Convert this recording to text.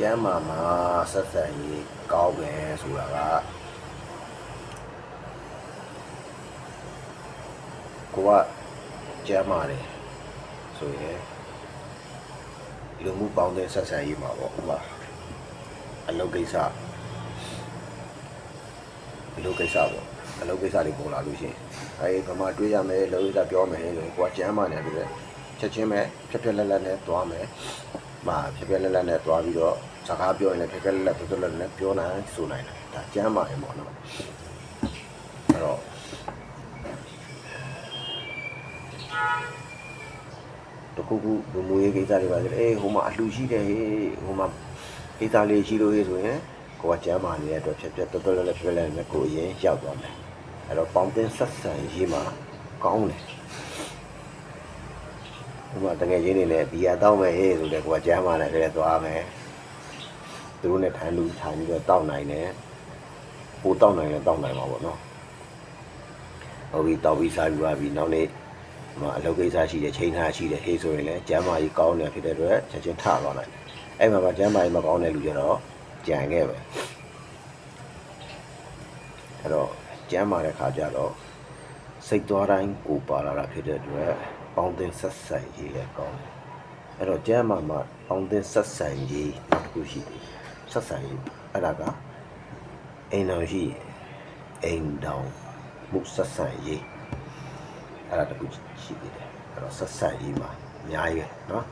ကျမ်းမာမှာဆက်ဆံရေးကောင်းမယ်ဆိုတာကကိုကကျမ်းမာတယ်ဆိုရင်လူမှုပေါင်းတဲ့ဆက်ဆံရေးမှာပေါ့ဥပမာအလုပ်ကိစ္စပေါ့အလုပ်ကိစ္စတွေပေါ်လာလို့ရှိရင်ဗမာတွေ့ရမယ်အလုပ်ကိစ္စပြောမယ်ဆိုရင်ကိုကကျမ်းမာနေတယ်ချက်ချင်းပဲဖြက်လက်လက်နဲ့သွားမယ်ဖြက်လက်လက်နဲ့သွားပြီးတော့စကားပြောရင်လည်းဖြက်လက်လက်နဲ့ပြောနိုင်ဆိုနိုင်တယ်ဒါကျမ်းမာရင်ပေါ့နော်အဲ့တော့တခုခုလူမျိုးရေးကိစ္စတွေပါဆိုဟိုမှာအလှရှိတယ်ဟိုမှာကိစ္စလေးရှိလို့ဆိုရင်ကိုကကျမ်းမာနေတဲ့အတွက်ဖြက်လက်လက်နဲ့ကိုအရင်ရောက်သွားမယ်အဲ့တော့ပေါင်းတင်ဆက်ဆံရေးမှာကောင်းတယ်ဥပမာတကယ်ချင်းနေနဲ့ဘီယာတောက်မယ်ဆိုတဲ့ကိုကကျမ်းမာတယ်လည်းသွားမယ်သူတို့နဲ့ထိုင်ပြီးတော့တောက်နိုင်တယ်ပိုတောက်နိုင်လည်းတောက်နိုင်မှာပေါ့နော်ဟုတ်ပြီတောက်ပြီးစားပြီးသွားပြီနောက်နေ့အလုပ်ကိစ္စရှိတယ်ချိန်ထားရှိတယ်ဆိုရင်လည်းကျမ်းမာရေးကောင်းတယ်ဖြစ်တဲ့အတွက်ချက်ချင်းထသွားနိုင်တယ်အဲ့မှာကျမ်းမာရေးမကောင်းတဲ့လူကျတော့ကြံခဲ့ပဲအဲ့တော့ကျမ်းမာတဲ့ခါကျတော့စိတ်သွားတိုင်းကိုပါလာတာဖြစ်တဲ့အတွက်ပေါင်းတင်ဆက်ဆံရေးလည်းကောင်းတယ်အဲ့တော့ကျမ်းမာမှာပေါင်းတင်ဆက်ဆံရေးတစ်ခုရှိတယ်ဆက်ဆံရေးအဲ့ဒါကအိမ်တော်ရှိအိမ်တော်မှုဆက်ဆံရေးအဲ့ဒါတစ်ခုရှိသေးတယ်အဲ့တော့ဆက်ဆံရေးမှာအများကြီးပဲเนาะ